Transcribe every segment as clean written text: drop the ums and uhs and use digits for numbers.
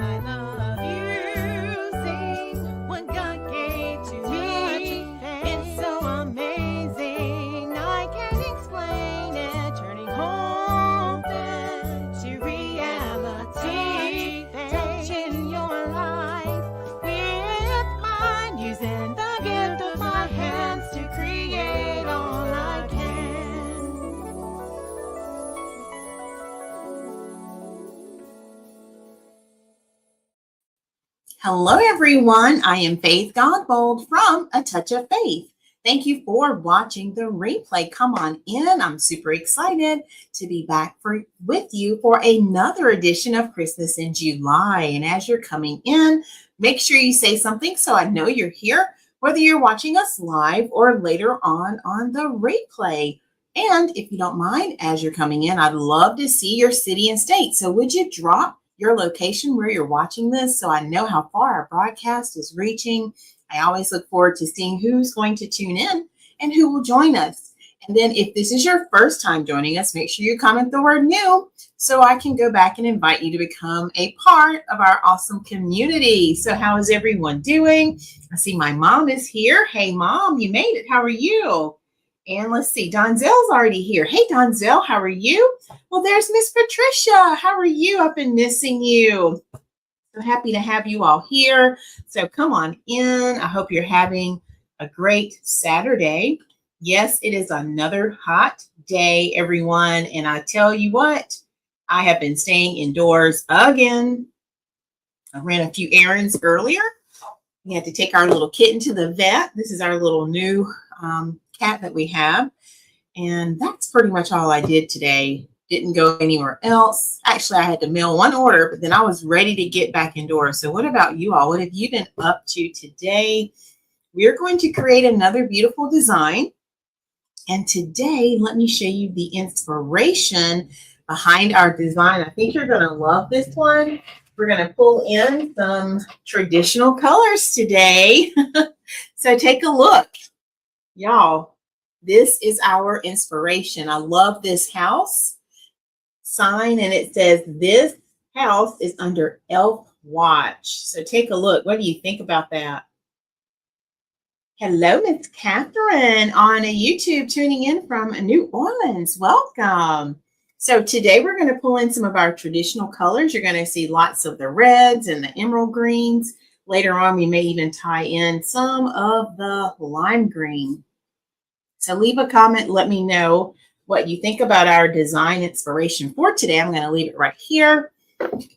I love using what God gave to me. It's so amazing. I can't explain it. Turning hope to reality. Touching your life with mine. Using the gift of my hands to create all I can. Hello, everyone. I am Faith Godbold from A Touch of Faith. Thank you for watching the replay. Come on in. I'm super excited to be back with you for another edition of Christmas in July. And as you're coming in, make sure you say something so I know you're here, whether you're watching us live or later on the replay. And if you don't mind, as you're coming in, I'd love to see your city and state. So would you drop your location where you're watching this so I know how far our broadcast is reaching? I always look forward to seeing who's going to tune in and who will join us. And then if this is your first time joining us, make sure you comment the word new so I can go back and invite you to become a part of our awesome community. So how is everyone doing? I see my mom is here. Hey, Mom, you made it. How are you? And let's see, Donzel's already here. Hey, Donzel, how are you? Well, there's Miss Patricia. How are you? I've been missing you. So happy to have you all here. So come on in. I hope you're having a great Saturday. Yes, it is another hot day, everyone. And I tell you what, I have been staying indoors again. I ran a few errands earlier. We had to take our little kitten to the vet. This is our little new cat that we have. And that's pretty much all I did today. Didn't go anywhere else. Actually, I had to mail one order, but then I was ready to get back indoors. So what about you all? What have you been up to today? We're going to create another beautiful design. And today, let me show you the inspiration behind our design. I think you're going to love this one. We're going to pull in some traditional colors today. So take a look. Y'all, this is our inspiration. I love this house sign, and it says this house is under Elf Watch. So take a look. What do you think about that? Hello, Miss Catherine on a YouTube tuning in from New Orleans. Welcome. So today we're going to pull in some of our traditional colors. You're going to see lots of the reds and the emerald greens. Later on, we may even tie in some of the lime green. So leave a comment. Let me know what you think about our design inspiration for today. I'm going to leave it right here.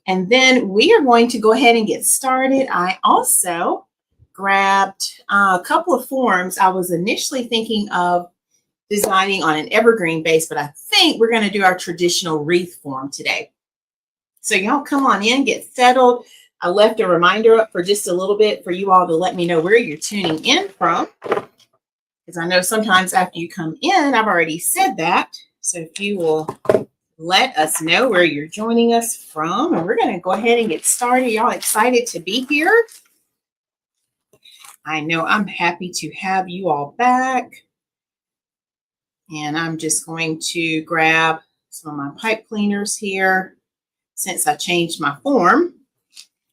And then we are going to go ahead and get started. I also grabbed a couple of forms. I was initially thinking of designing on an evergreen base, but I think we're going to do our traditional wreath form today. So y'all come on in, get settled. I left a reminder up for just a little bit for you all to let me know where you're tuning in from. Because I know sometimes after you come in, I've already said that. So if you will let us know where you're joining us from, and we're going to go ahead and get started. Y'all excited to be here? I know I'm happy to have you all back. And I'm just going to grab some of my pipe cleaners here since I changed my form.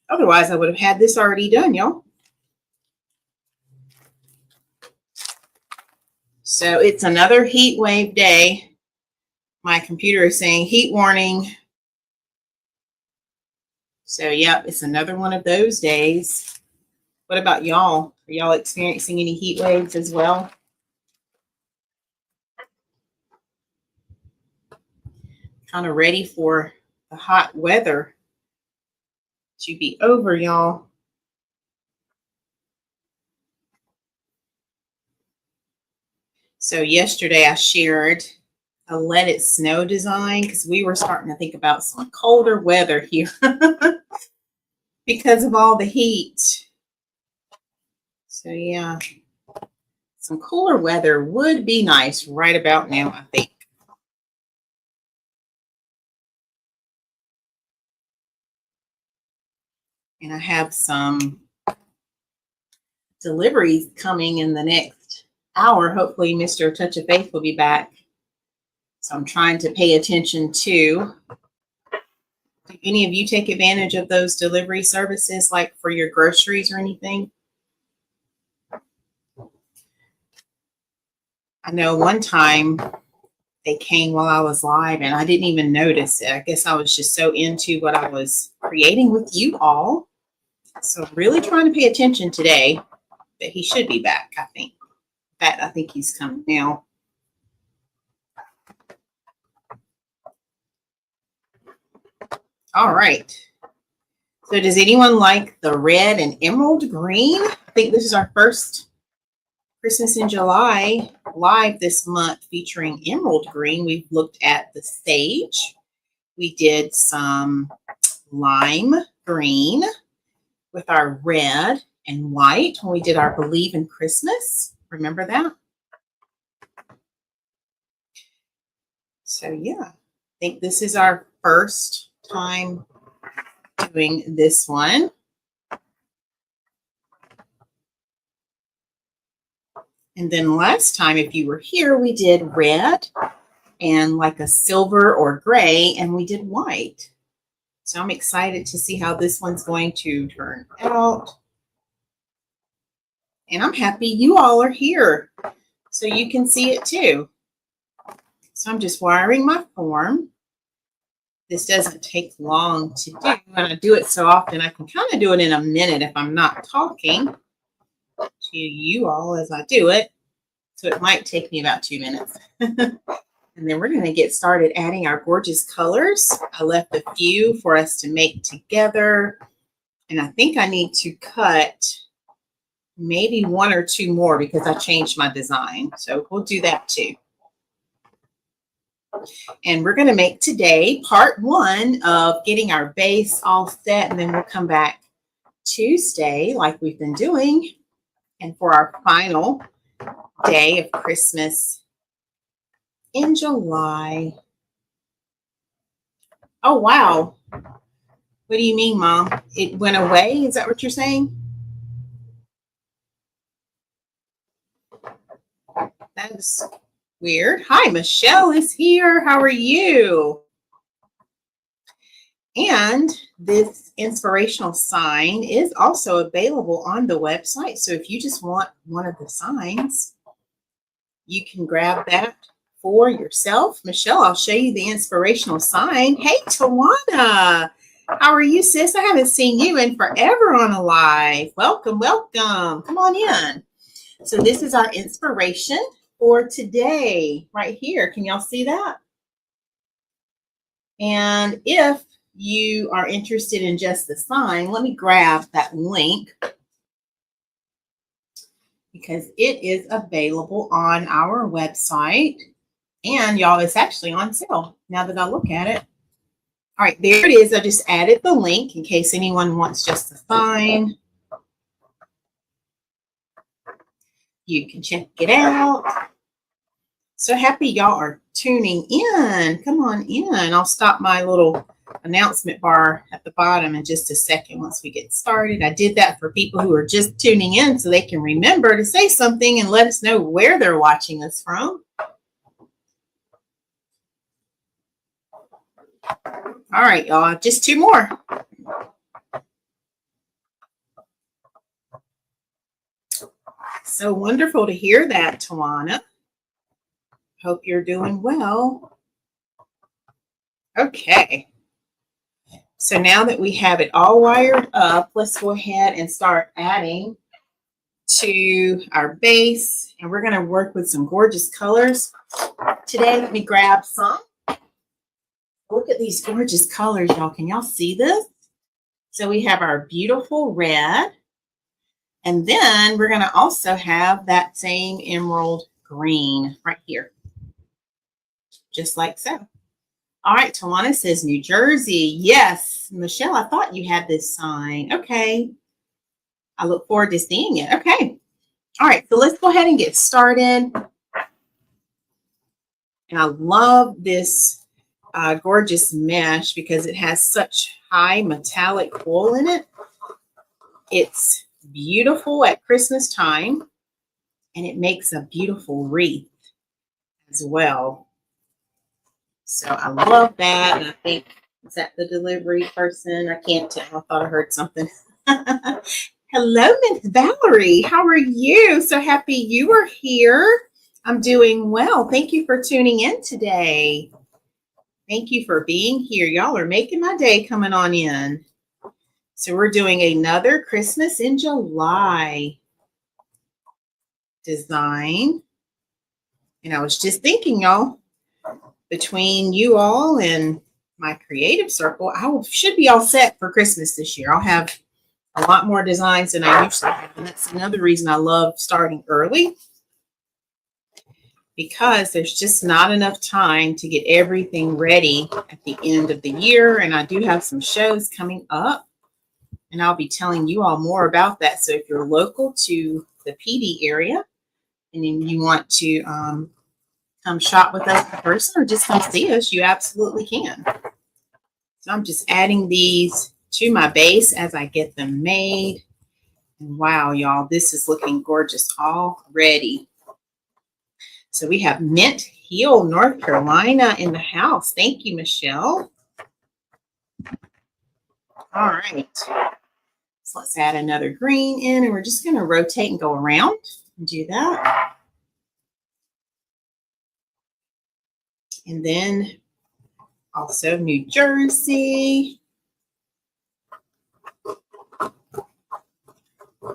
Otherwise, I would have had this already done, y'all. So it's another heat wave day. My computer is saying heat warning. So, yep, it's another one of those days. What about y'all? Are y'all experiencing any heat waves as well? Kind of ready for the hot weather to be over, y'all. So yesterday I shared a Let It Snow design because we were starting to think about some colder weather here because of all the heat. So yeah, some cooler weather would be nice right about now, I think. And I have some deliveries coming in the next hour. Hopefully Mr. Touch of Faith will be back. So I'm trying to pay attention to Do any of you take advantage of those delivery services, like for your groceries or anything? I know one time they came while I was live and I didn't even notice it. I guess I was just so into what I was creating with you all. So I'm really trying to pay attention today, but he should be back, I think. In fact, I think he's coming now. All right. So does anyone like the red and emerald green? I think this is our first Christmas in July live this month featuring emerald green. We've looked at the sage. We did some lime green with our red and white when we did our Believe in Christmas. Remember that? So yeah, I think this is our first time doing this one. And then last time, if you were here, we did red and like a silver or gray, and we did white. So I'm excited to see how this one's going to turn out. And I'm happy you all are here so you can see it too. So I'm just wiring my form. This doesn't take long to do. When I do it so often, I can kind of do it in a minute if I'm not talking to you all as I do it. So it might take me about 2 minutes. And then we're going to get started adding our gorgeous colors. I left a few for us to make together. And I think I need to cut maybe 1 or 2 more because I changed my design. So we'll do that too. And we're going to make today part 1 of getting our base all set. And then we'll come back Tuesday like we've been doing. And for our final day of Christmas in July. Oh, wow. What do you mean, Mom? It went away? Is that what you're saying? That is weird. Hi, Michelle is here. How are you? And this inspirational sign is also available on the website. So if you just want one of the signs, you can grab that for yourself. Michelle, I'll show you the inspirational sign. Hey, Tawana. How are you, sis? I haven't seen you in forever on a live. Welcome, welcome. Come on in. So this is our inspiration for today right here. Can y'all see that? And if you are interested in just the sign, let me grab that link because it is available on our website. And y'all, it's actually on sale now that I look at it. All right, there it is. I just added the link in case anyone wants just the sign. You can check it out. So happy y'all are tuning in. Come on in. I'll stop my little announcement bar at the bottom in just a second once we get started. I did that for people who are just tuning in so they can remember to say something and let us know where they're watching us from. All right, y'all, just 2 more. So wonderful to hear that, Tawana. Hope you're doing well. Okay. So now that we have it all wired up, let's go ahead and start adding to our base. And we're going to work with some gorgeous colors. Today, let me grab some. Look at these gorgeous colors, y'all. Can y'all see this? So we have our beautiful red. And then we're going to also have that same emerald green right here. Just like so. All right, Tawana says New Jersey. Yes, Michelle, I thought you had this sign. Okay. I look forward to seeing it. Okay. All right, so let's go ahead and get started. And I love this gorgeous mesh because it has such high metallic wool in it. It's beautiful at Christmas time, and it makes a beautiful wreath as well. So I love that, and I think Is that the delivery person? I can't tell. I thought I heard something. Hello, Miss Valerie. How are you? So happy you are here. I'm doing well. Thank you for tuning in today. Thank you for being here. Y'all are making my day coming on in. So we're doing another Christmas in July design. And I was just thinking, y'all, between you all and my creative circle, I should be all set for Christmas this year. I'll have a lot more designs than I usually have. And that's another reason I love starting early, because there's just not enough time to get everything ready at the end of the year. And I do have some shows coming up, and I'll be telling you all more about that. So if you're local to the PD area and you want to come shop with us in person or just come see us, you absolutely can. So I'm just adding these to my base as I get them made. And wow, y'all, this is looking gorgeous already. So we have Mint Hill, North Carolina in the house. Thank you, Michelle. All right. So let's add another green in, and we're just going to rotate and go around and do that. And then also New Jersey.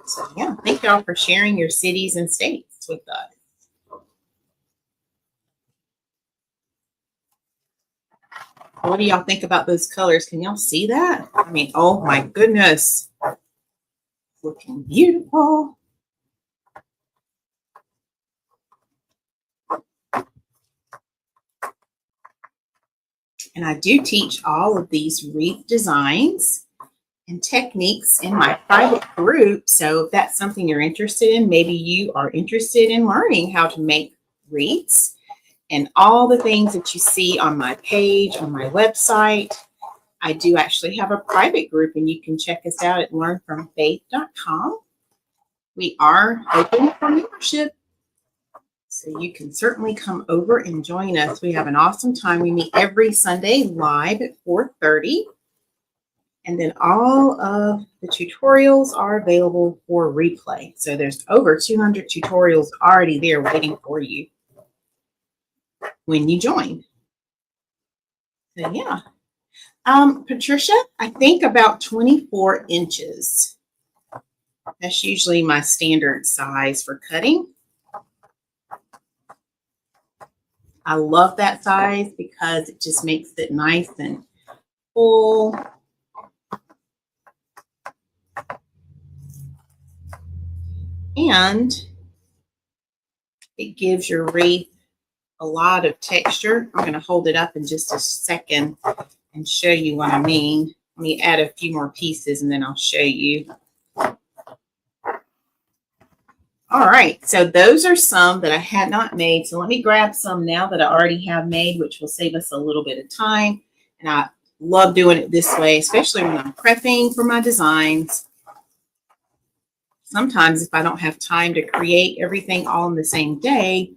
So yeah, thank y'all for sharing your cities and states with us. What do y'all think about those colors? Can y'all see that? I mean, oh my goodness. Looking beautiful. And I do teach all of these wreath designs and techniques in my private group. So if that's something you're interested in, maybe you are interested in learning how to make wreaths and all the things that you see on my page, on my website. I do actually have a private group, and you can check us out at learnfromfaith.com. We are open for membership, so you can certainly come over and join us. We have an awesome time. We meet every Sunday live at 4:30. And then all of the tutorials are available for replay. So there's over 200 tutorials already there waiting for you when you join. So yeah. Patricia, I think about 24 inches. That's usually my standard size for cutting. I love that size because it just makes it nice and full. And it gives your wreath a lot of texture. I'm going to hold it up in just a second and show you what I mean. Let me add a few more pieces and then I'll show you. All right, so those are some that I had not made. So let me grab some now that I already have made, which will save us a little bit of time. And I love doing it this way, especially when I'm prepping for my designs. Sometimes if I don't have time to create everything all in the same day,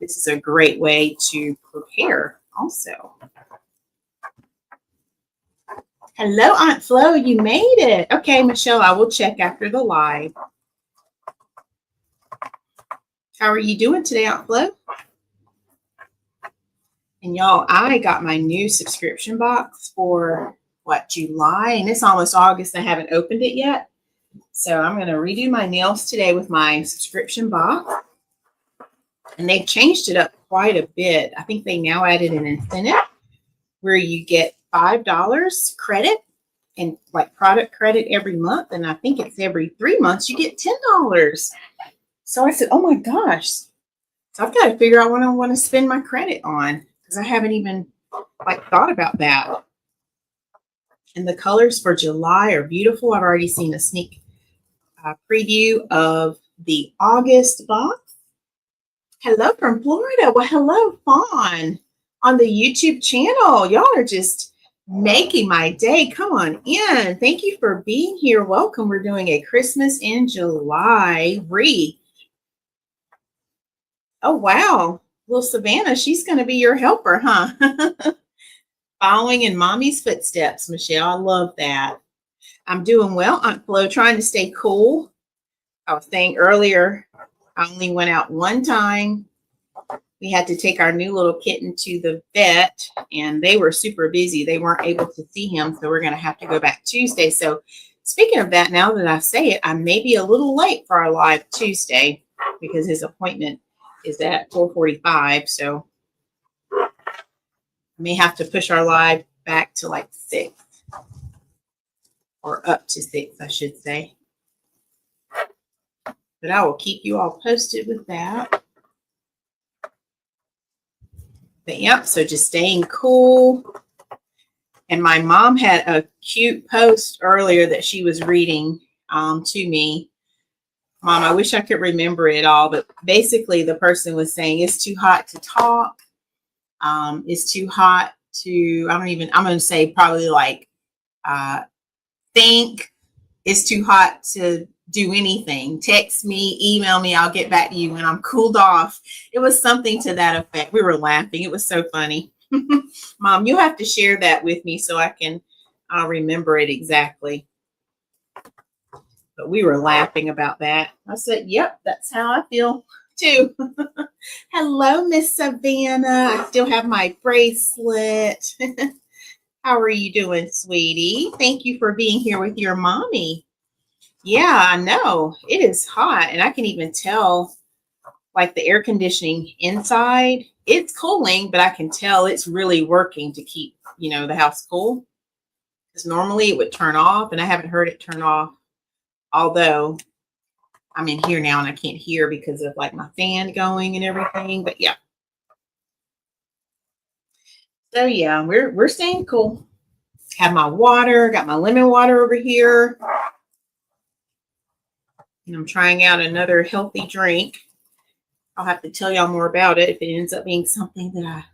this is a great way to prepare also. Hello, Aunt Flo, you made it. Okay, Michelle, I will check after the live. How are you doing today, Aunt Flo? And y'all, I got my new subscription box for, July? And it's almost August. I haven't opened it yet. So I'm going to redo my nails today with my subscription box. And they've changed it up quite a bit. I think they now added an incentive where you get $5 credit and like product credit every month. And I think it's every 3 months you get $10. So I said, oh my gosh. So I've got to figure out what I want to spend my credit on, because I haven't even thought about that. And the colors for July are beautiful. I've already seen a sneak preview of the August box. Hello from Florida. Well, hello, Fawn, on the YouTube channel. Y'all are just making my day. Come on in. Thank you for being here. Welcome. We're doing a Christmas in July wreath. Oh, wow. Well, Savannah, she's going to be your helper, huh? Following in mommy's footsteps, Michelle. I love that. I'm doing well, Aunt Flo, trying to stay cool. I was saying earlier, I only went out one time. We had to take our new little kitten to the vet, and they were super busy. They weren't able to see him, so we're going to have to go back Tuesday. So speaking of that, now that I say it, I may be a little late for our live Tuesday because his appointment is at 4:45. So I may have to push our live back to like 6 or up to 6, I should say. But I will keep you all posted with that. But yep, so just staying cool. And my mom had a cute post earlier that she was reading to me. Mom, I wish I could remember it all, but basically the person was saying it's too hot to talk. It's too hot to, I'm going to say probably like think. It's too hot to do anything. Text me, email me, I'll get back to you when I'm cooled off. It was something to that effect. We were laughing. It was so funny. Mom, you have to share that with me so I can remember it exactly. But we were laughing about that. I said, yep, that's how I feel too. Hello, Miss Savannah. I still have my bracelet. How are you doing, sweetie? Thank you for being here with your mommy. Yeah, I know. It is hot, and I can even tell, like the air conditioning inside, it's cooling, but I can tell it's really working to keep, the house cool. Because normally it would turn off, and I haven't heard it turn off. Although I'm in here now and I can't hear because of like my fan going and everything. But yeah. So yeah, we're staying cool. Have my water, got my lemon water over here. And I'm trying out another healthy drink. I'll have to tell y'all more about it if it ends up being something that I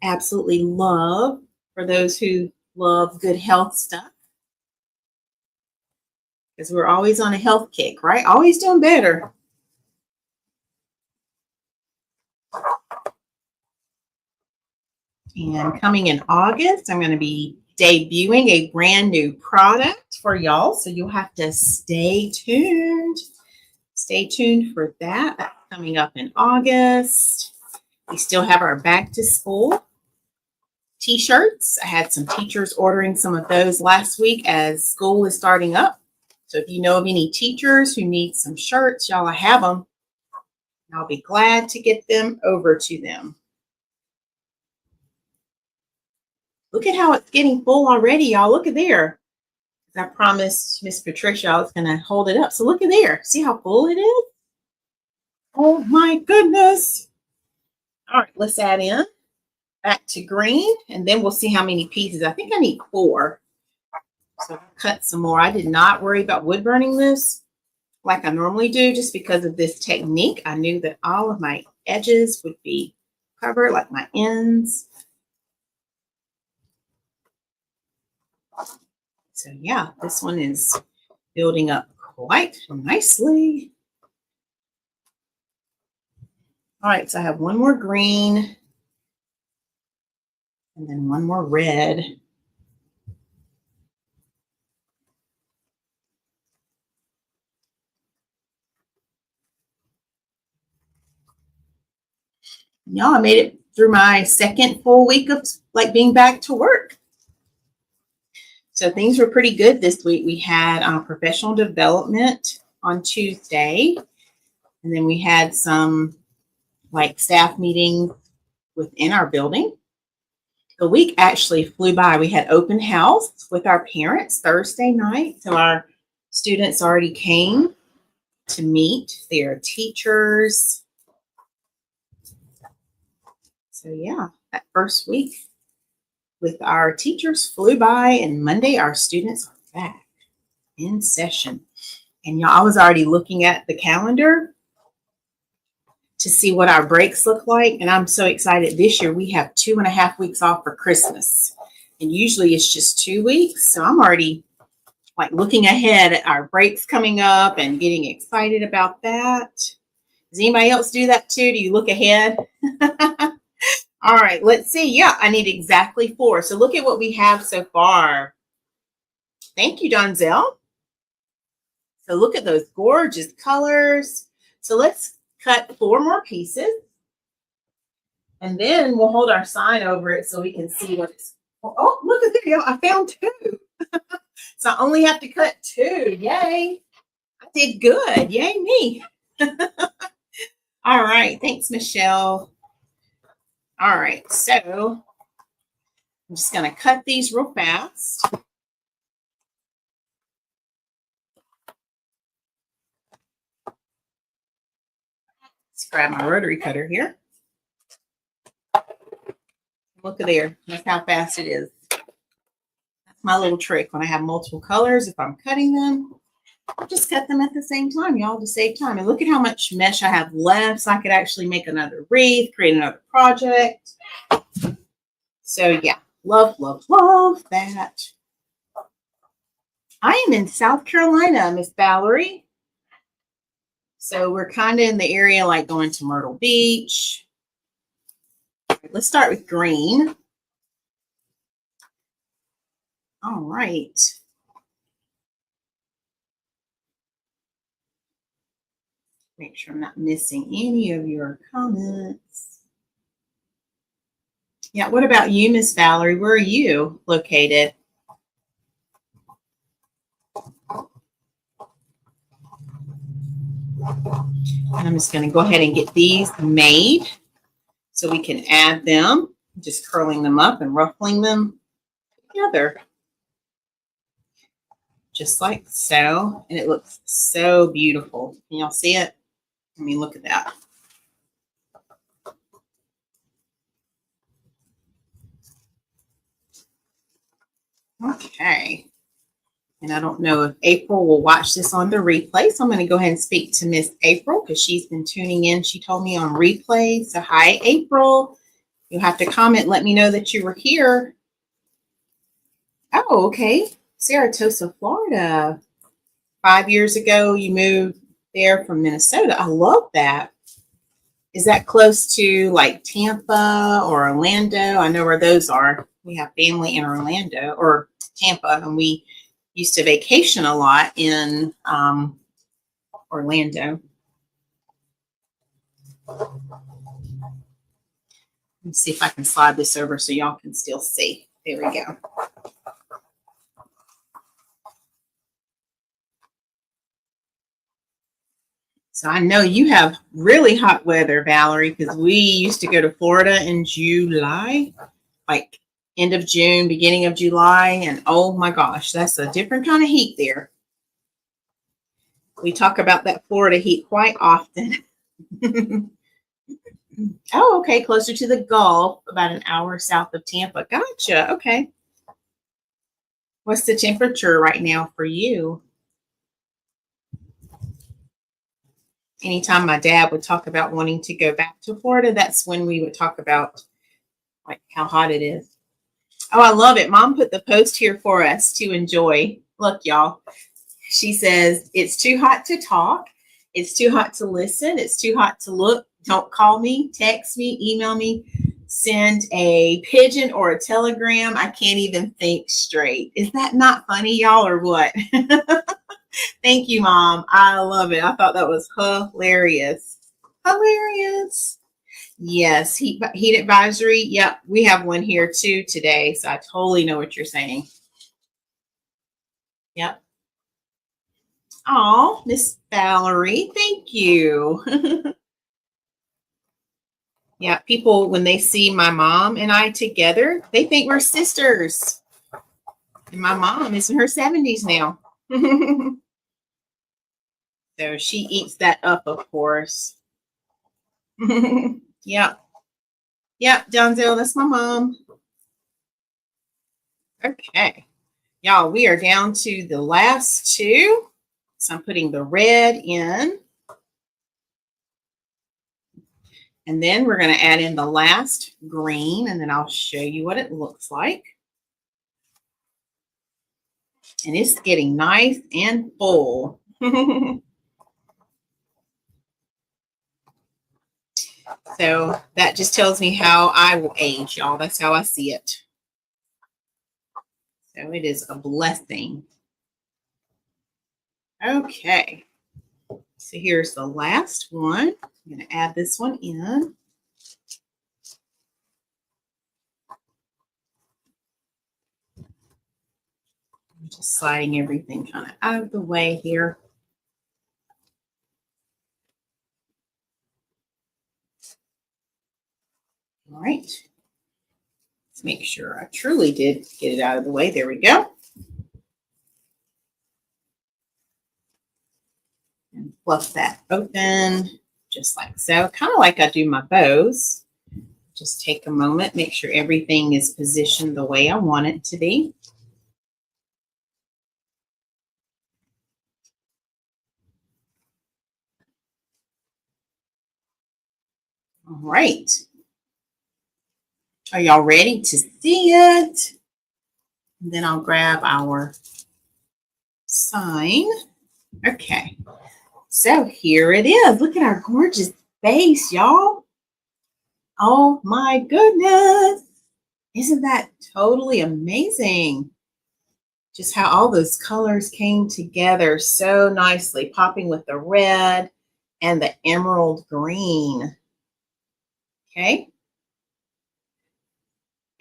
absolutely love for those who love good health stuff. Because we're always on a health kick, right? Always doing better. And coming in August, I'm going to be debuting a brand new product for y'all. So you'll have to stay tuned. Stay tuned for that. That's coming up in August. We still have our back to school t-shirts. I had some teachers ordering some of those last week as school is starting up. So if you know of any teachers who need some shirts, y'all, I have them. I'll be glad to get them over to them. Look at how it's getting full already, y'all. Look at there. I promised Miss Patricia I was going to hold it up. So look at there. See how full it is? Oh my goodness. All right, let's add in back to green, and then we'll see how many pieces. I think I need 4. So I'll cut some more. I did not worry about wood burning this like I normally do just because of this technique. I knew that all of my edges would be covered, like my ends. So yeah, this one is building up quite nicely. All right, so I have one more green and then one more red. Y'all, I made it through my second full week of like being back to work. So things were pretty good this week. We had professional development on Tuesday, and then we had some like staff meetings within our building. The week actually flew by. We had open house with our parents Thursday night. So our students already came to meet their teachers. So yeah, that first week with our teachers flew by, and Monday our students are back in session. And y'all, I was already looking at the calendar to see what our breaks look like. And I'm so excited. This year we have 2.5 weeks off for Christmas. And usually it's just 2 weeks. So I'm already like looking ahead at our breaks coming up and getting excited about that. Does anybody else do that too? Do you look ahead? All right, let's see. Yeah, I need exactly 4. So look at what we have so far. Thank you, Donzel. So look at those gorgeous colors. So let's cut 4 more pieces. And then we'll hold our sign over it so we can see what it's. Oh, look at there. I found 2. So I only have to cut 2. Yay. I did good. Yay me. All right. Thanks, Michelle. All right. So I'm just going to cut these real fast. Let's grab my rotary cutter here. Look at there. That's how fast it is. That's my little trick when I have multiple colors. If I'm cutting them, I'll just cut them at the same time, y'all, to save time. And look at how much mesh I have left. So I could actually make another wreath, create another project. So yeah, love, love, love that. I am in South Carolina, Miss Valerie. So we're kind of in the area like going to Myrtle Beach. Let's start with green. All right. Make sure I'm not missing any of your comments. Yeah, what about you, Miss Valerie? Where are you located? And I'm just going to go ahead and get these made so we can add them. Just curling them up and ruffling them together. Just like so. And it looks so beautiful. Can y'all see it? I mean, look at that. Okay. And I don't know if April will watch this on the replay. So I'm going to go ahead and speak to Miss April because she's been tuning in. She told me on replay. So hi, April. You'll have to comment. Let me know that you were here. Oh, okay. Saratoga, Florida. 5 years ago, you moved there from Minnesota. I love that. Is that close to like Tampa or Orlando? I know where those are. We have family in Orlando or Tampa, and we used to vacation a lot in Orlando. Let's see if I can slide this over so y'all can still see. There we go. So I know you have really hot weather, Valerie, because we used to go to Florida in July, like end of June, beginning of July. And oh my gosh, that's a different kind of heat there. We talk about that Florida heat quite often. Oh, okay. Closer to the Gulf, about an hour south of Tampa. Gotcha. Okay. What's the temperature right now for you? Anytime my dad would talk about wanting to go back to Florida, that's when we would talk about like how hot it is. Oh, I love it. Mom put the post here for us to enjoy. Look, y'all. She says, it's too hot to talk. It's too hot to listen. It's too hot to look. Don't call me, text me, email me, send a pigeon or a telegram. I can't even think straight. Is that not funny, y'all, or what? Thank you, Mom. I love it. I thought that was hilarious. Hilarious. Yes, heat advisory. Yep, we have one here too today. So I totally know what you're saying. Yep. Oh, Miss Valerie, thank you. Yeah, people, when they see my mom and I together, they think we're sisters. And my mom is in her 70s now. So she eats that up, of course. Yeah. Yeah, Donzel, that's my mom. Okay. Y'all, we are down to the last 2. So I'm putting the red in. And then we're going to add in the last green, and then I'll show you what it looks like. And it's getting nice and full. So that just tells me how I will age, y'all. That's how I see it. So it is a blessing. Okay. So here's the last one. I'm going to add this one in. I'm just sliding everything kind of out of the way here. All right. Let's make sure I truly did get it out of the way. There we go. And fluff that open just like so. Kind of like I do my bows. Just take a moment, make sure everything is positioned the way I want it to be. All right. Are y'all ready to see it? And then I'll grab our sign. Okay. So here it is. Look at our gorgeous base, y'all. Oh my goodness. Isn't that totally amazing? Just how all those colors came together so nicely, popping with the red and the emerald green. Okay.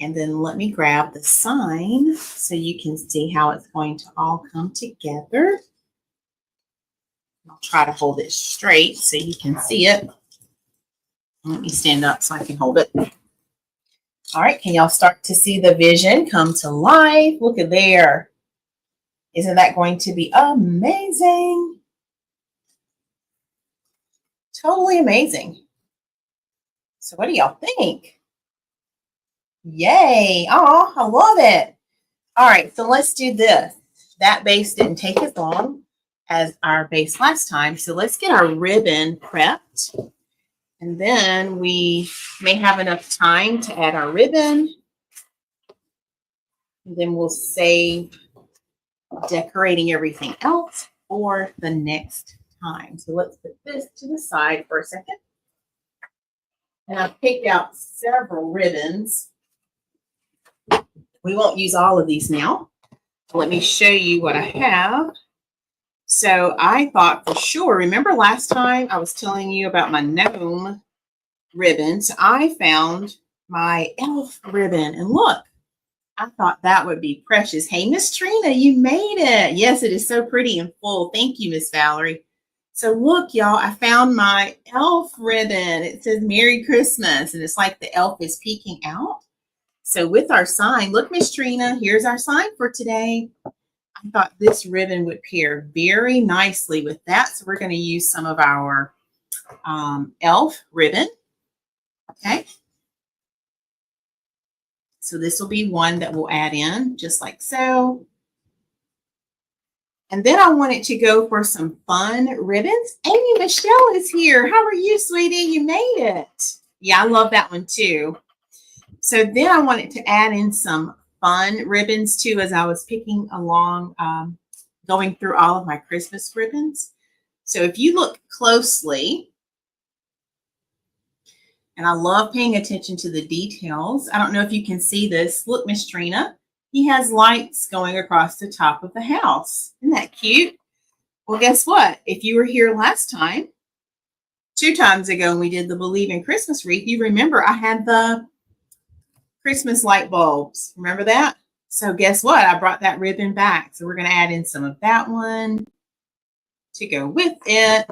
And then let me grab the sign so you can see how it's going to all come together. I'll try to hold it straight so you can see it. Let me stand up so I can hold it. All right, can y'all start to see the vision come to life? Look at there. Isn't that going to be amazing? Totally amazing. So what do y'all think? Yay. Oh, I love it. All right, so let's do this. That base didn't take as long as our base last time. So let's get our ribbon prepped. And then we may have enough time to add our ribbon. And then we'll save decorating everything else for the next time. So let's put this to the side for a second. And I've picked out several ribbons. We won't use all of these now. Let me show you what I have. So I thought for sure, remember last time I was telling you about my gnome ribbons? I found my elf ribbon, and look, I thought that would be precious. Hey, Miss Trina, you made it. Yes, it is so pretty and full. Thank you, Miss Valerie. So look, y'all, I found my elf ribbon. It says Merry Christmas, and it's like the elf is peeking out. So with our sign, look, Miss Trina, here's our sign for today. I thought this ribbon would pair very nicely with that. So we're going to use some of our elf ribbon. Okay. So this will be one that we'll add in just like so. And then I wanted to go for some fun ribbons. Amy Michelle is here. How are you, sweetie? You made it. Yeah, I love that one too. So then I wanted to add in some fun ribbons too as I was picking along, going through all of my Christmas ribbons. So if you look closely, and I love paying attention to the details. I don't know if you can see this. Look, Miss Trina, he has lights going across the top of the house. Isn't that cute? Well, guess what? If you were here last time, 2 times ago, when we did the Believe in Christmas wreath, you remember I had the Christmas light bulbs. Remember that? So guess what? I brought that ribbon back. So we're going to add in some of that one to go with it.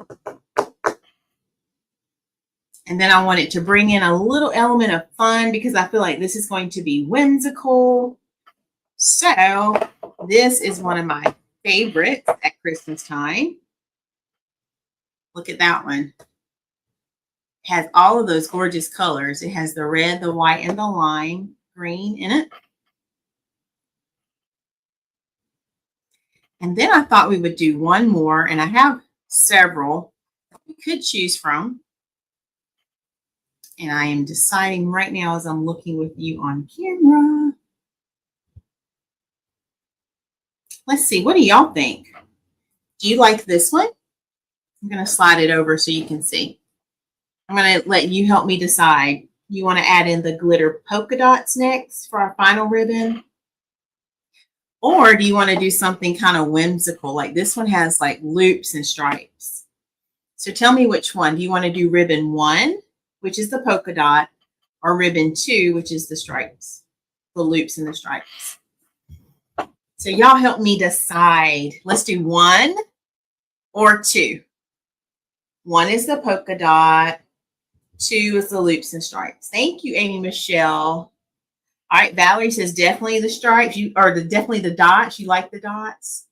And then I wanted to bring in a little element of fun because I feel like this is going to be whimsical. So this is one of my favorites at Christmas time. Look at that one. It has all of those gorgeous colors. It has the red, the white, and the lime green in it. And then I thought we would do one more, and I have several that we could choose from. And I am deciding right now as I'm looking with you on camera. Let's see, what do y'all think? Do you like this one? I'm going to slide it over so you can see. I'm going to let you help me decide. You want to add in the glitter polka dots next for our final ribbon? Or do you want to do something kind of whimsical? Like this one has like loops and stripes. So tell me which one. Do you want to do ribbon 1, which is the polka dot, or ribbon 2, which is the stripes, the loops and the stripes? So y'all help me decide. Let's do 1 or 2. 1 is the polka dot. 2 is the loops and stripes. Thank you, Amy Michelle. All right, Valerie says definitely the stripes. Definitely the dots. You like the dots.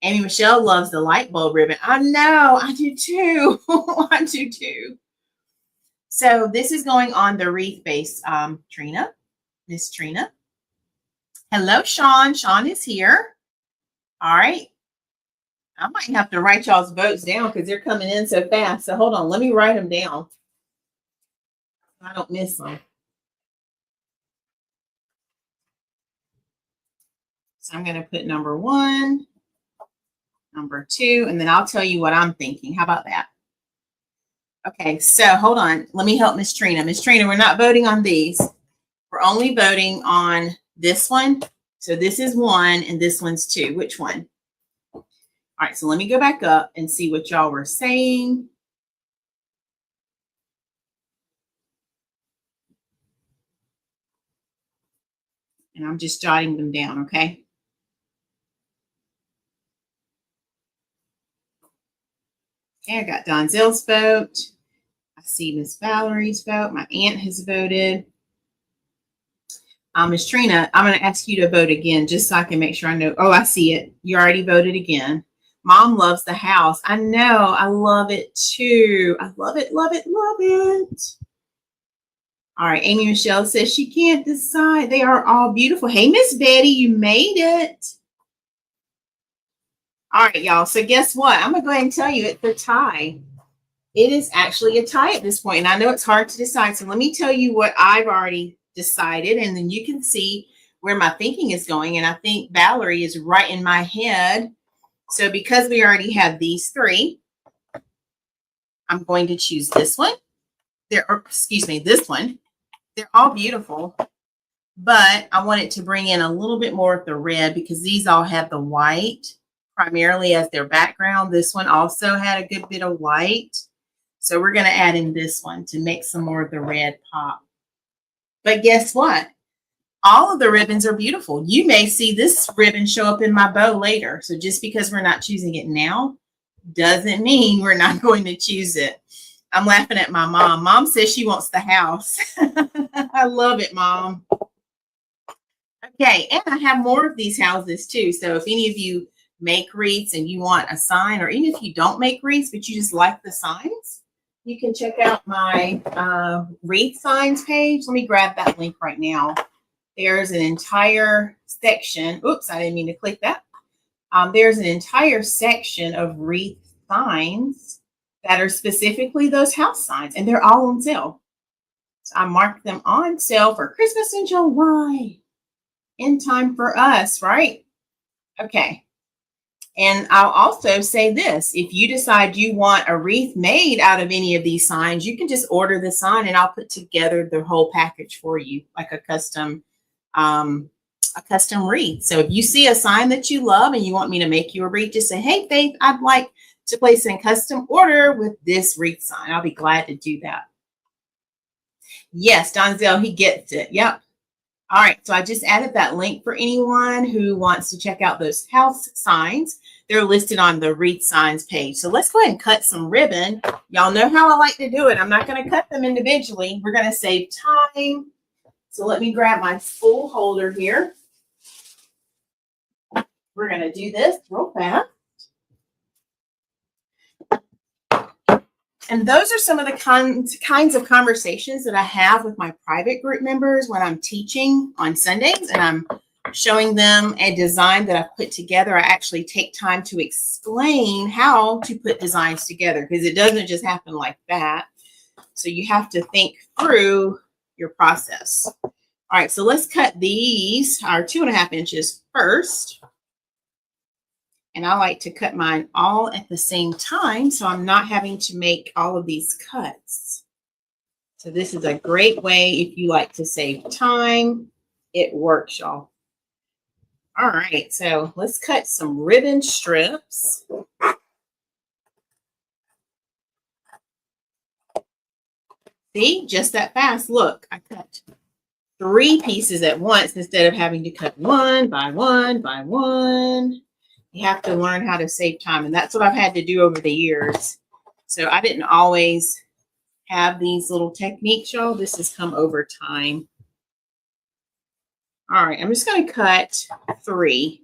Amy Michelle loves the light bulb ribbon. I know, I do too. I do too. So this is going on the wreath base, Trina, Miss Trina. Hello, Sean. Sean is here. All right. I might have to write y'all's votes down because they're coming in so fast. So hold on. Let me write them down. I don't miss them. So I'm going to put number 1, number 2, and then I'll tell you what I'm thinking. How about that? Okay, so hold on. Let me help Miss Trina. Miss Trina, we're not voting on these. We're only voting on this one. So this is 1 and this one's 2. Which one? All right, so let me go back up and see what y'all were saying. And I'm just jotting them down, okay? Okay, I got Donzel's vote. I see Miss Valerie's vote. My aunt has voted. Miss Trina, I'm going to ask you to vote again just so I can make sure I know. Oh, I see it. You already voted again. Mom loves the house. I know. I love it too. I love it, love it, love it. All right. Amy Michelle says she can't decide. They are all beautiful. Hey, Miss Betty, you made it. All right, y'all. So guess what? I'm going to go ahead and tell you it's a tie. It is actually a tie at this point. And I know it's hard to decide. So let me tell you what I've already decided. And then you can see where my thinking is going. And I think Valerie is right in my head. So because we already have these 3, I'm going to choose this one. This one. They're all beautiful. But I wanted to bring in a little bit more of the red because these all have the white primarily as their background. This one also had a good bit of white. So we're going to add in this one to make some more of the red pop. But guess what? All of the ribbons are beautiful. You may see this ribbon show up in my bow later. So just because we're not choosing it now doesn't mean we're not going to choose it. I'm laughing at my mom. Mom says she wants the house. I love it, Mom. Okay, and I have more of these houses too. So if any of you make wreaths and you want a sign, or even if you don't make wreaths, but you just like the signs, you can check out my wreath signs page. Let me grab that link right now. There's an entire section. Oops, I didn't mean to click that. There's an entire section of wreath signs that are specifically those house signs, and they're all on sale. So I marked them on sale for Christmas in July. In time for us, right? Okay. And I'll also say this. If you decide you want a wreath made out of any of these signs, you can just order the sign and I'll put together the whole package for you, like a custom wreath. So if you see a sign that you love and you want me to make you a wreath, just say, hey, Faith, I'd like to place a custom order with this wreath sign. I'll be glad to do that. Yes, Donzel, he gets it. Yep. All right, so I just added that link for anyone who wants to check out those house signs. They're listed on the wreath signs page. So let's go ahead and cut some ribbon. Y'all know how I like to do it. I'm not going to cut them individually. We're going to save time. So let me grab my spool holder here. We're going to do this real fast. And those are some of the kinds of conversations that I have with my private group members when I'm teaching on Sundays and I'm showing them a design that I've put together. I actually take time to explain how to put designs together because it doesn't just happen like that. So you have to think through your process. All right, so let's cut these, our 2.5 inches first. And I like to cut mine all at the same time, so I'm not having to make all of these cuts. So this is a great way if you like to save time. It works, y'all. All right, so let's cut some ribbon strips. See, just that fast. Look, I cut 3 pieces at once instead of having to cut one by one by one. You have to learn how to save time, and that's what I've had to do over the years. So I didn't always have these little techniques, y'all. This has come over time. All right, I'm just going to cut 3.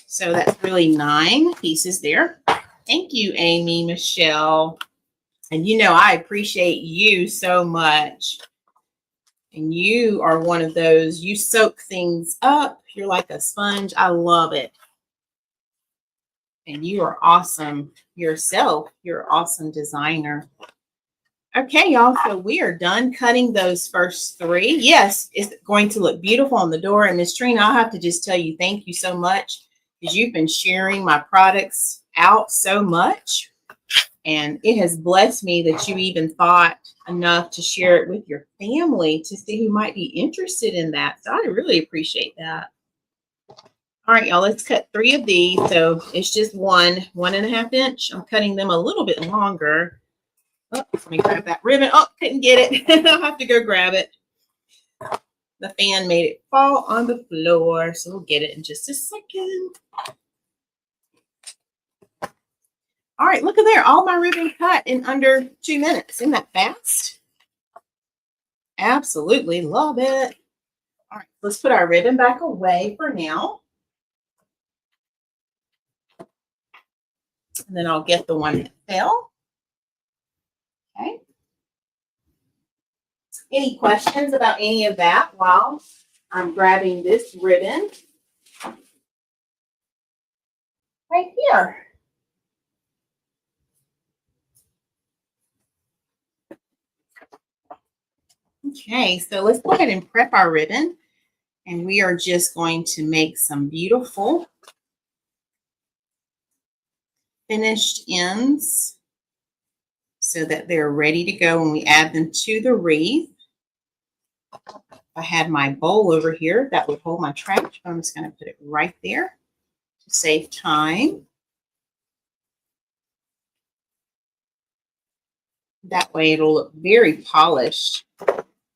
So that's really 9 pieces there. Thank you, Amy, Michelle. And you know, I appreciate you so much. And you are one of those, you soak things up. You're like a sponge. I love it. And you are awesome yourself. You're an awesome designer. Okay, y'all, so we are done cutting those first 3. Yes, it's going to look beautiful on the door. And Miss Trina, I'll have to just tell you thank you so much because you've been sharing my products out so much. And it has blessed me that you even thought enough to share it with your family to see who might be interested in that. So I really appreciate that. All right, y'all, let's cut 3 of these. So it's just 1.5 inch. I'm cutting them a little bit longer. Oh, let me grab that ribbon. Oh, couldn't get it. I'll have to go grab it. The fan made it fall on the floor. So we'll get it in just a second. All right, look at there. All my ribbon cut in under 2 minutes. Isn't that fast? Absolutely love it. All right, let's put our ribbon back away for now. And then I'll get the one that fell. Okay. Any questions about any of that while I'm grabbing this ribbon? Right here. Okay, so let's go ahead and prep our ribbon. And we are just going to make some beautiful finished ends so that they're ready to go when we add them to the wreath. I had my bowl over here that would hold my trash. I'm just going to put it right there to save time. That way it'll look very polished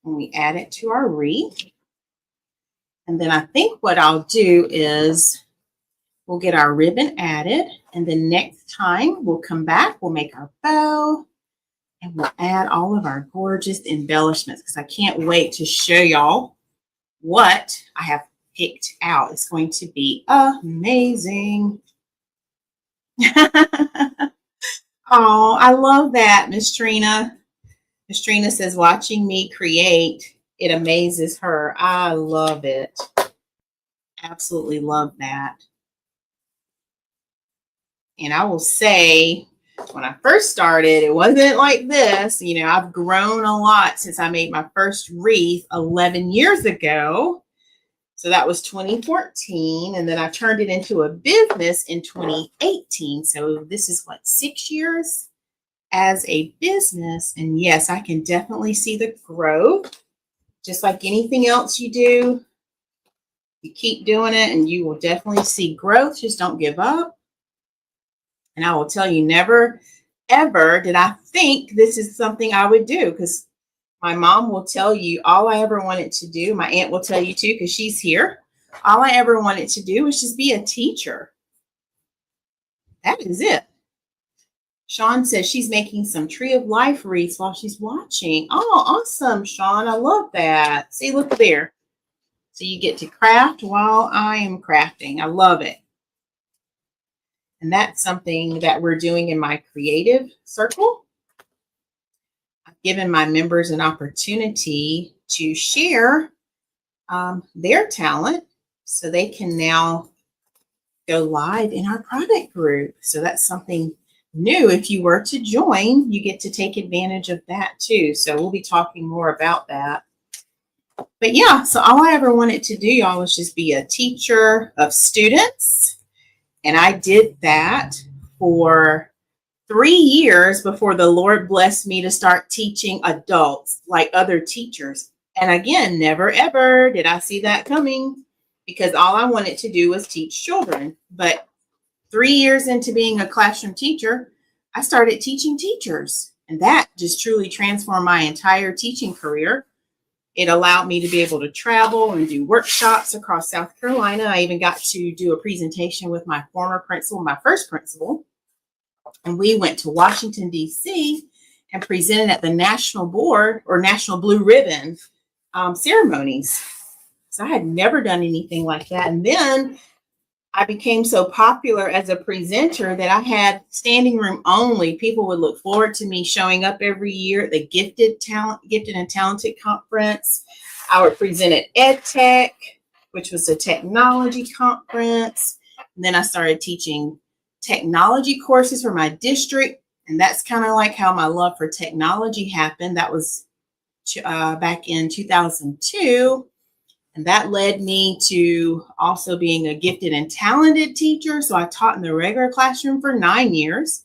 when we add it to our wreath. And then I think what I'll do is we'll get our ribbon added, and then next time we'll come back, we'll make our bow, and we'll add all of our gorgeous embellishments because I can't wait to show y'all what I have picked out. It's going to be amazing. Oh, I love that, Miss Trina. Miss Trina says, watching me create, it amazes her. I love it. Absolutely love that. And I will say, when I first started, it wasn't like this. You know, I've grown a lot since I made my first wreath 11 years ago. So that was 2014. And then I turned it into a business in 2018. So this is what, 6 years as a business. And yes, I can definitely see the growth. Just like anything else you do, you keep doing it and you will definitely see growth. Just don't give up. And I will tell you, never, ever did I think this is something I would do, because my mom will tell you all I ever wanted to do. My aunt will tell you too, because she's here. All I ever wanted to do was just be a teacher. That is it. Sean says she's making some tree of life wreaths while she's watching. Oh, awesome, Sean. I love that. See, look there. So you get to craft while I am crafting. I love it. And that's something that we're doing in my creative circle. I've given my members an opportunity to share their talent so they can now go live in our product group. So that's something new. If you were to join, you get to take advantage of that too. So we'll be talking more about that. But yeah, so all I ever wanted to do, y'all, was just be a teacher of students. And I did that for 3 years before the Lord blessed me to start teaching adults like other teachers. And again, never ever did I see that coming, because all I wanted to do was teach children. But 3 years into being a classroom teacher, I started teaching teachers. And that just truly transformed my entire teaching career. It allowed me to be able to travel and do workshops across South Carolina. I even got to do a presentation with my former principal, my first principal. And we went to Washington, D.C. and presented at the National Board or National Blue Ribbon ceremonies. So I had never done anything like that. And then I became so popular as a presenter that I had standing room only. People would look forward to me showing up every year at the Gifted and Talented Conference. I would present at EdTech, which was a technology conference. And then I started teaching technology courses for my district. And that's kind of like how my love for technology happened. That was back in 2002. And that led me to also being a gifted and talented teacher. So I taught in the regular classroom for 9 years.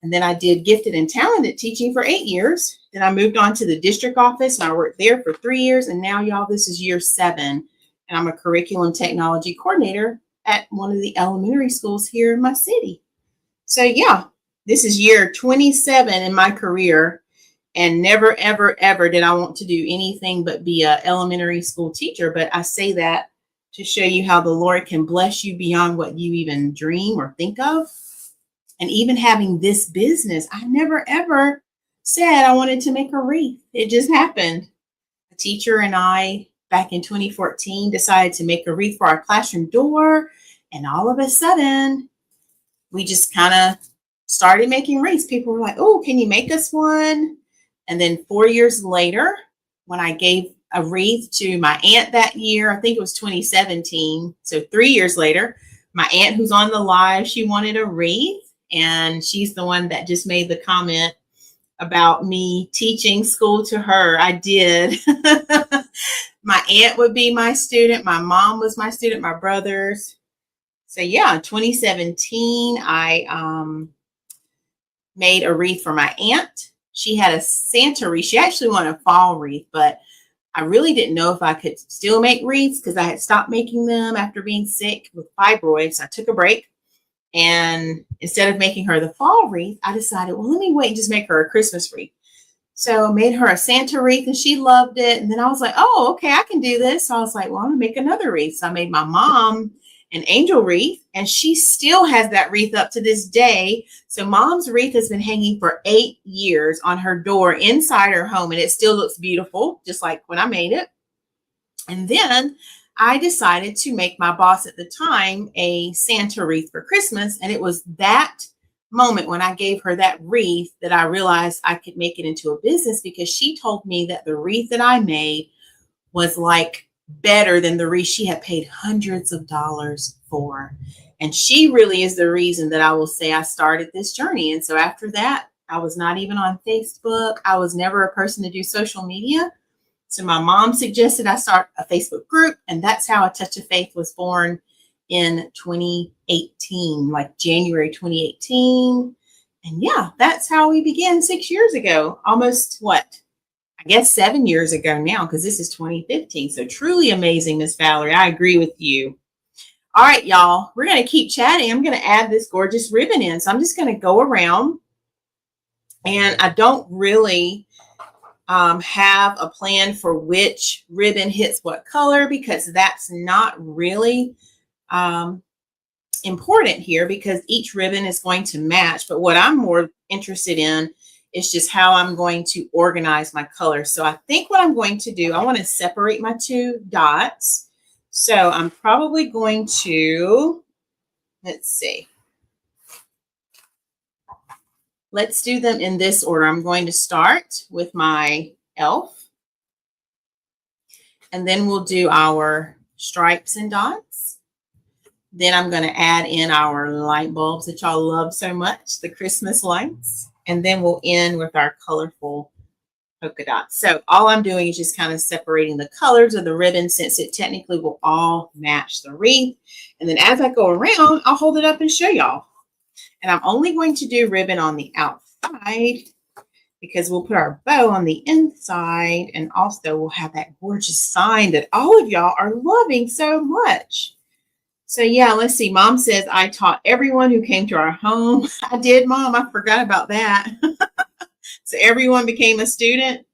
And then I did gifted and talented teaching for 8 years. Then I moved on to the district office and I worked there for 3 years. And now, y'all, this is year 7. And I'm a curriculum technology coordinator at one of the elementary schools here in my city. So yeah, this is year 27 in my career. And never, ever, ever did I want to do anything but be an elementary school teacher. But I say that to show you how the Lord can bless you beyond what you even dream or think of. And even having this business, I never, ever said I wanted to make a wreath. It just happened. A teacher and I, back in 2014, decided to make a wreath for our classroom door. And all of a sudden, we just kind of started making wreaths. People were like, oh, can you make us one? And then 4 years later, when I gave a wreath to my aunt that year, I think it was 2017. So 3 years later, my aunt who's on the live, she wanted a wreath. And she's the one that just made the comment about me teaching school to her. I did. My aunt would be my student. My mom was my student, my brothers. So yeah, 2017, I made a wreath for my aunt. She had a Santa wreath. She actually wanted a fall wreath, but I really didn't know if I could still make wreaths because I had stopped making them after being sick with fibroids. I took a break, and instead of making her the fall wreath, I decided, well, let me wait and just make her a Christmas wreath. So I made her a Santa wreath and she loved it. And then I was like, oh, okay, I can do this. So I was like, well, I'm gonna make another wreath. So I made my mom an angel wreath, and she still has that wreath up to this day. So Mom's wreath has been hanging for 8 years on her door inside her home, and it still looks beautiful, just like when I made it. And then I decided to make my boss at the time a Santa wreath for Christmas. And it was that moment when I gave her that wreath that I realized I could make it into a business, because she told me that the wreath that I made was like better than the wreath she had paid hundreds of dollars for. And she really is the reason that I will say I started this journey. And so after that, I was not even on Facebook. I was never a person to do social media. So my mom suggested I start a Facebook group, and that's how A Touch of Faith was born in 2018, like January 2018. And yeah, that's how we began 6 years ago. Almost what? I guess 7 years ago now, because this is 2015. So truly amazing, Miss Valerie. I agree with you. All right, y'all, we're going to keep chatting. I'm going to add this gorgeous ribbon in. So I'm just going to go around, and I don't really have a plan for which ribbon hits what color, because that's not really important here, because each ribbon is going to match. But what I'm more interested in is just how I'm going to organize my colors. So I think what I'm going to do, I want to separate my 2 dots. So I'm probably going to, let's see. Let's do them in this order. I'm going to start with my elf, and then we'll do our stripes and dots. Then I'm going to add in our light bulbs that y'all love so much, the Christmas lights. And then we'll end with our colorful polka dots. So all I'm doing is just kind of separating the colors of the ribbon, since it technically will all match the wreath. And then as I go around, I'll hold it up and show y'all. And I'm only going to do ribbon on the outside because we'll put our bow on the inside, and also we'll have that gorgeous sign that all of y'all are loving so much. So yeah, let's see. Mom says I taught everyone who came to our home. I did, Mom. I forgot about that. So everyone became a student.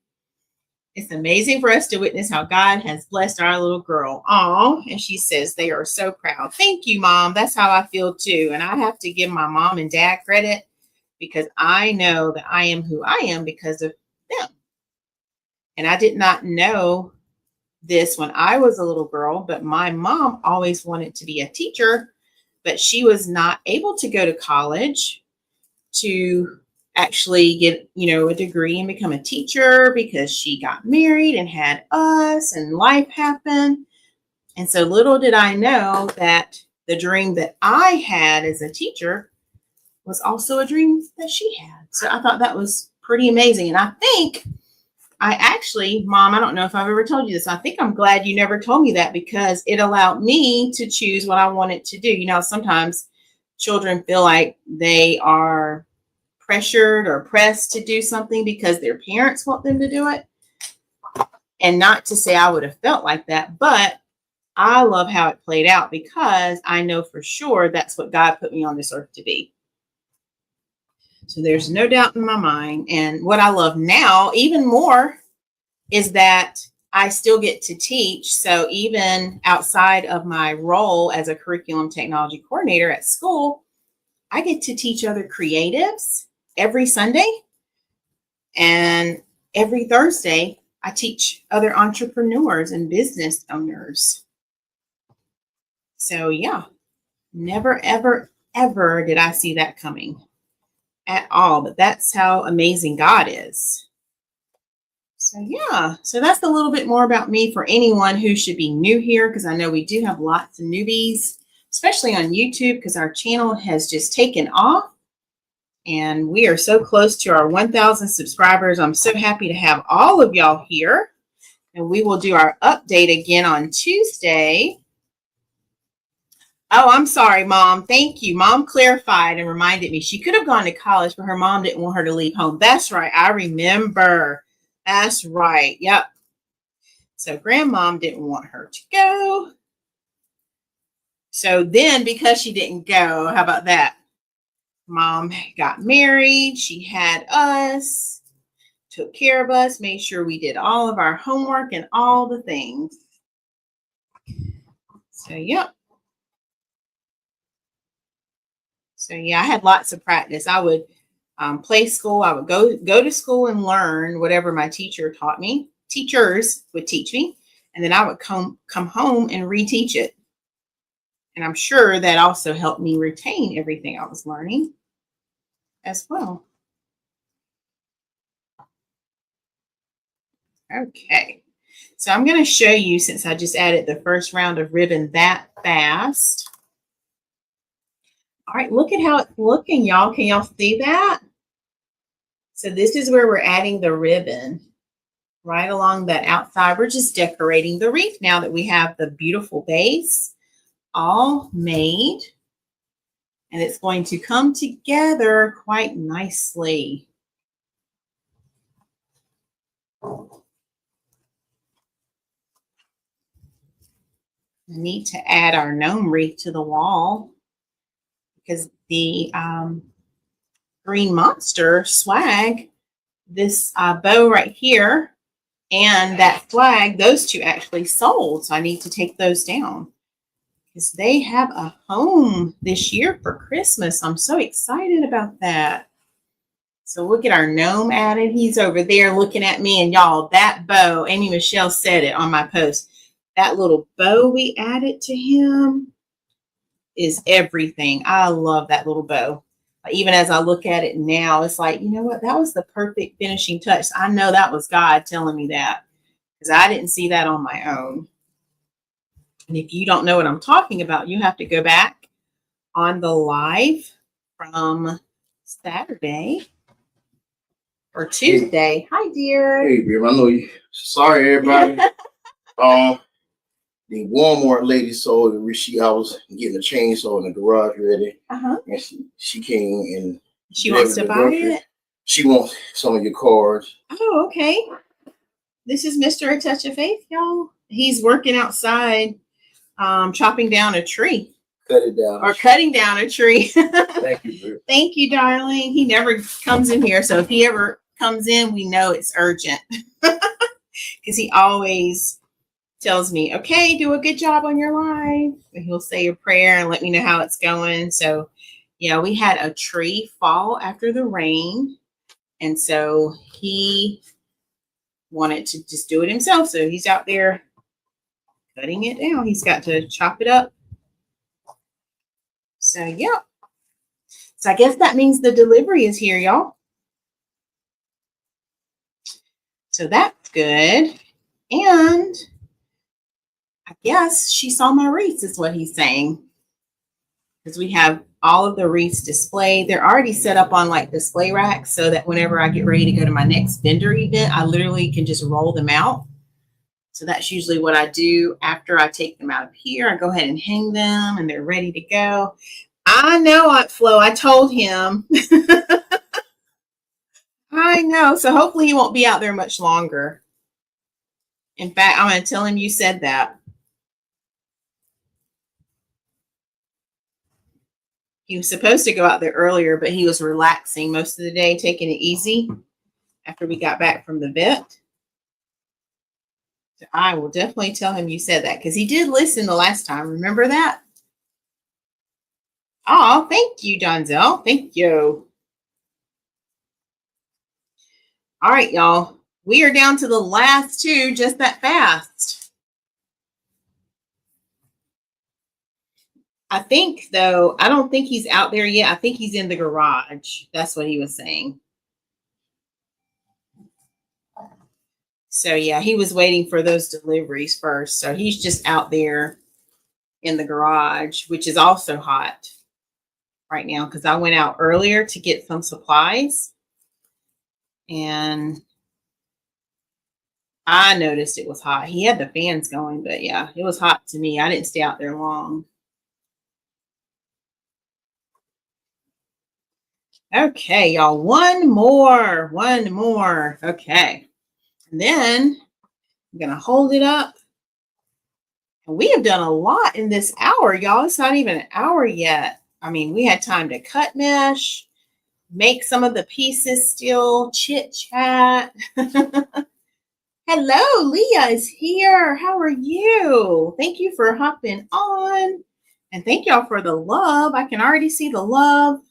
It's amazing for us to witness how God has blessed our little girl. Aw, and she says they are so proud. Thank you, Mom. That's how I feel too. And I have to give my mom and dad credit because I know that I am who I am because of them. And I did not know this when I was a little girl, but my mom always wanted to be a teacher, but she was not able to go to college to actually get, a degree and become a teacher because she got married and had us and life happened. And so little did I know that the dream that I had as a teacher was also a dream that she had. So I thought that was pretty amazing. And I think Mom, I don't know if I've ever told you this. I think I'm glad you never told me that because it allowed me to choose what I wanted to do. Sometimes children feel like they are pressured or pressed to do something because their parents want them to do it. And not to say I would have felt like that, but I love how it played out because I know for sure that's what God put me on this earth to be. So there's no doubt in my mind. And what I love now even more is that I still get to teach. So even outside of my role as a curriculum technology coordinator at school, I get to teach other creatives every Sunday. And every Thursday, I teach other entrepreneurs and business owners. So yeah, never, ever, ever did I see that coming at all. But that's how amazing God is. So yeah, so that's a little bit more about me for anyone who should be new here, because I know we do have lots of newbies, especially on YouTube, because our channel has just taken off. And we are so close to our 1,000 subscribers. I'm so happy to have all of y'all here. And we will do our update again on Tuesday. Oh, I'm sorry, Mom. Thank you. Mom clarified and reminded me she could have gone to college, but her mom didn't want her to leave home. That's right. I remember. That's right. Yep. So grandmom didn't want her to go. So then because she didn't go, how about that? Mom got married. She had us, took care of us, made sure we did all of our homework and all the things. So, yep. So, yeah, I had lots of practice. I would play school. I would go to school and learn whatever my teacher taught me. Teachers would teach me. And then I would come home and reteach it. And I'm sure that also helped me retain everything I was learning as well. Okay, so I'm going to show you, since I just added the first round of ribbon that fast. All right, look at how it's looking, y'all. Can y'all see that? So this is where we're adding the ribbon right along that outside. We're just decorating the wreath now that we have the beautiful base all made. And it's going to come together quite nicely. I need to add our gnome wreath to the wall because the green monster swag, this bow right here and that flag, those two actually sold. So I need to take those down because they have a home this year for Christmas. I'm so excited about that. So we'll get our gnome added. He's over there looking at me, and y'all, that bow, Amy Michelle said it on my post, that little bow we added to him is everything. I love that little bow. Even as I look at it now, it's like, you know what? That was the perfect finishing touch. I know that was God telling me that because I didn't see that on my own. And if you don't know what I'm talking about, you have to go back on the live from Saturday or Tuesday. Hi, dear. Hey, babe. I know you. Sorry, everybody. the Walmart lady saw the I was getting a chainsaw in the garage ready, and she came and she wants to buy it. She wants some of your cards. Oh, okay. This is Mr. A Touch of Faith, y'all. He's working outside, chopping down a tree. Cut it down. Or cutting down a tree. Thank you, Drew. Thank you, darling. He never comes in here, so if he ever comes in, we know it's urgent. Because he always tells me, okay, do a good job on your life. And he'll say a prayer and let me know how it's going. So, yeah, we had a tree fall after the rain. And so he wanted to just do it himself. So he's out there cutting it down. He's got to chop it up. So, yeah. So I guess that means the delivery is here, y'all. So that's good. And I guess she saw my wreaths is what he's saying. Because we have all of the wreaths displayed. They're already set up on like display racks so that whenever I get ready to go to my next vendor event, I literally can just roll them out. So that's usually what I do after I take them out of here. I go ahead and hang them and they're ready to go. I know, Aunt Flo. I told him. I know. So hopefully he won't be out there much longer. In fact, I'm going to tell him you said that. He was supposed to go out there earlier, but he was relaxing most of the day, taking it easy after we got back from the vet. So I will definitely tell him you said that because he did listen the last time. Remember that? Oh, thank you, Donzel. Thank you. All right, y'all. We are down to the last two just that fast. I think, though, I don't think he's out there yet. I think he's in the garage. That's what he was saying. So, yeah, he was waiting for those deliveries first. So he's just out there in the garage, which is also hot right now because I went out earlier to get some supplies. And I noticed it was hot. He had the fans going, but yeah, it was hot to me. I didn't stay out there long. Okay, y'all, one more. Okay. And then I'm going to hold it up. And we have done a lot in this hour, y'all. It's not even an hour yet. I mean, we had time to cut mesh, make some of the pieces still, chit chat. Hello, Leah is here. How are you? Thank you for hopping on. And thank y'all for the love. I can already see the love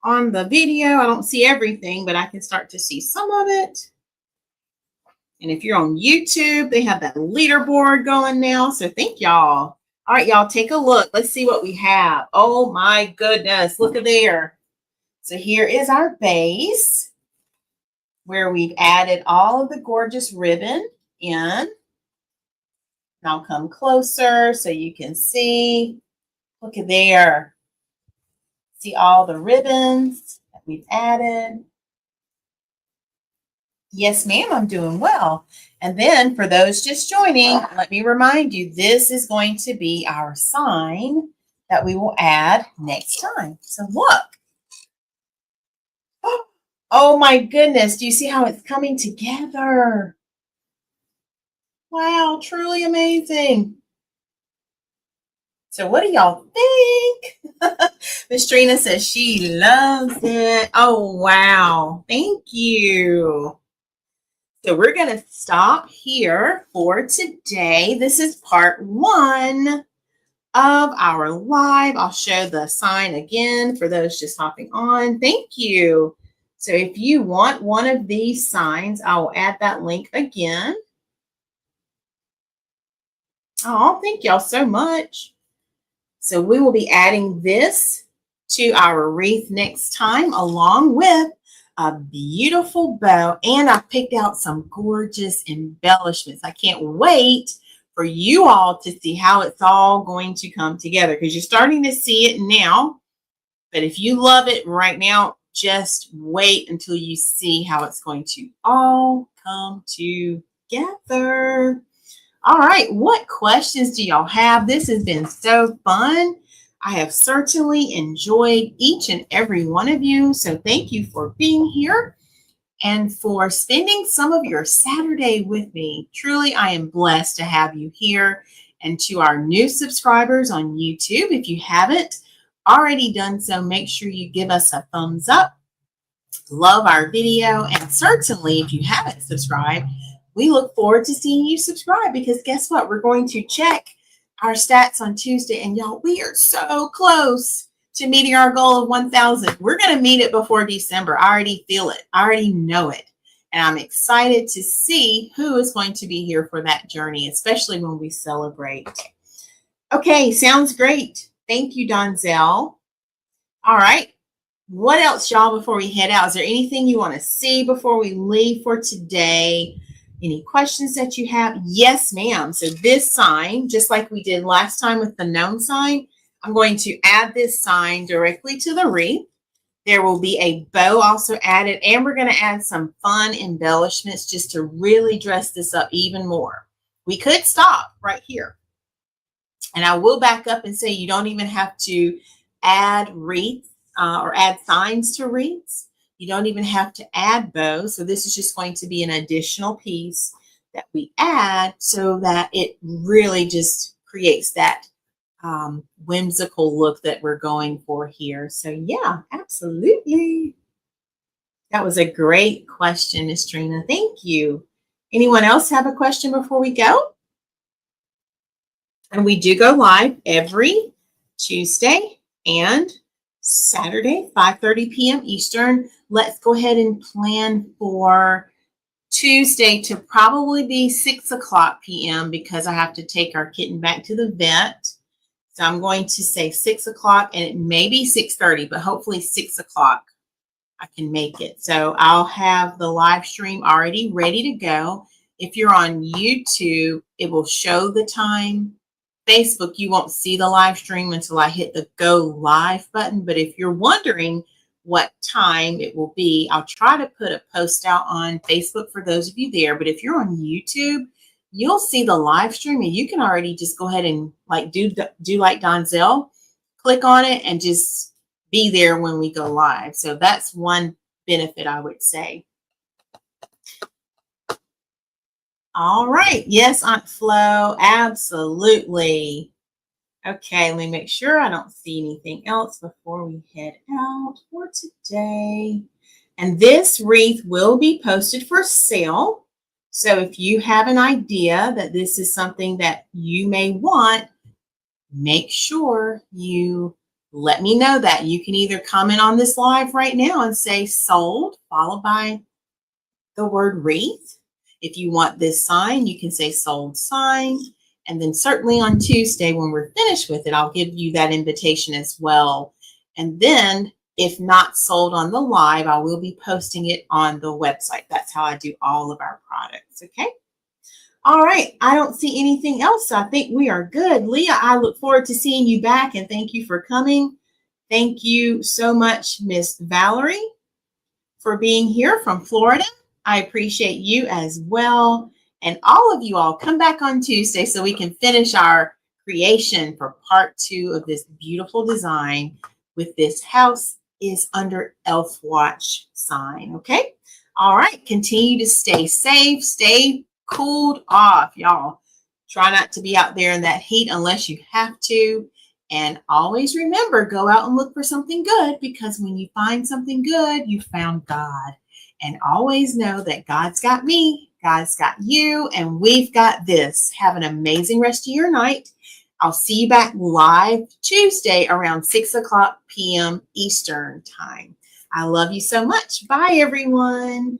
on the video. I don't see everything, but I can start to see some of it. And if you're on YouTube, they have that leaderboard going now. So thank y'all. All right, y'all, take a look. Let's see what we have. Oh my goodness. Look at there. So here is our base where we've added all of the gorgeous ribbon in. And I'll come closer so you can see. Look at there. See all the ribbons that we've added. Yes, ma'am, I'm doing well. And then for those just joining, let me remind you, this is going to be our sign that we will add next time. So look. Oh my goodness. Do you see how it's coming together? Wow, truly amazing. So what do y'all think? Miss Trina says she loves it. Oh, wow. Thank you. So we're going to stop here for today. This is part 1 of our live. I'll show the sign again for those just hopping on. Thank you. So if you want one of these signs, I will add that link again. Oh, thank y'all so much. So we will be adding this to our wreath next time, along with a beautiful bow. And I picked out some gorgeous embellishments. I can't wait for you all to see how it's all going to come together, because you're starting to see it now. But if you love it right now, just wait until you see how it's going to all come together. All right, what questions do y'all have? This has been so fun. I have certainly enjoyed each and every one of you. So thank you for being here and for spending some of your Saturday with me. Truly, I am blessed to have you here. And to our new subscribers on YouTube, if you haven't already done so, make sure you give us a thumbs up. Love our video. And certainly, if you haven't subscribed, we look forward to seeing you subscribe, because guess what? We're going to check our stats on Tuesday. And y'all, we are so close to meeting our goal of 1,000. We're going to meet it before December. I already feel it. I already know it. And I'm excited to see who is going to be here for that journey, especially when we celebrate. Okay, sounds great. Thank you, Donzel. All right. What else, y'all, before we head out? Is there anything you want to see before we leave for today? Any questions that you have? Yes, ma'am. So this sign, just like we did last time with the gnome sign, I'm going to add this sign directly to the wreath. There will be a bow also added, and we're going to add some fun embellishments just to really dress this up even more. We could stop right here. And I will back up and say you don't even have to add wreaths or add signs to wreaths. You don't even have to add bows. So this is just going to be an additional piece that we add so that it really just creates that whimsical look that we're going for here. So yeah, absolutely. That was a great question, Miss Trina. Thank you. Anyone else have a question before we go? And we do go live every Tuesday and Saturday, 5:30 p.m. Eastern. Let's go ahead and plan for Tuesday to probably be 6 o'clock p.m. because I have to take our kitten back to the vet. So I'm going to say 6 o'clock, and it may be 6:30, but hopefully 6 o'clock I can make it. So I'll have the live stream already ready to go. If you're on YouTube, it will show the time. Facebook, you won't see the live stream until I hit the go live button. But if you're wondering what time it will be, I'll try to put a post out on Facebook for those of you there. But if you're on YouTube, you'll see the live stream, and you can already just go ahead and like do like Donzel, click on it and just be there when we go live. So that's one benefit, I would say. All right. Yes, Aunt Flo. Absolutely. Okay, let me make sure I don't see anything else before we head out for today. And this wreath will be posted for sale. So if you have an idea that this is something that you may want, make sure you let me know that. You can either comment on this live right now and say sold, followed by the word wreath. If you want this sign, you can say sold sign. And then certainly on Tuesday, when we're finished with it, I'll give you that invitation as well. And then if not sold on the live, I will be posting it on the website. That's how I do all of our products. Okay. All right. I don't see anything else. So I think we are good. Leah, I look forward to seeing you back, and thank you for coming. Thank you so much, Miss Valerie, for being here from Florida. I appreciate you as well. And all of you all, come back on Tuesday so we can finish our creation for part 2 of this beautiful design with this house is under Elf Watch sign. Okay. All right. Continue to stay safe, stay cooled off, y'all. Try not to be out there in that heat unless you have to. And always remember, go out and look for something good, because when you find something good, you found God. And always know that God's got me, God's got you, and we've got this. Have an amazing rest of your night. I'll see you back live Tuesday around 6 o'clock p.m. Eastern time. I love you so much. Bye, everyone.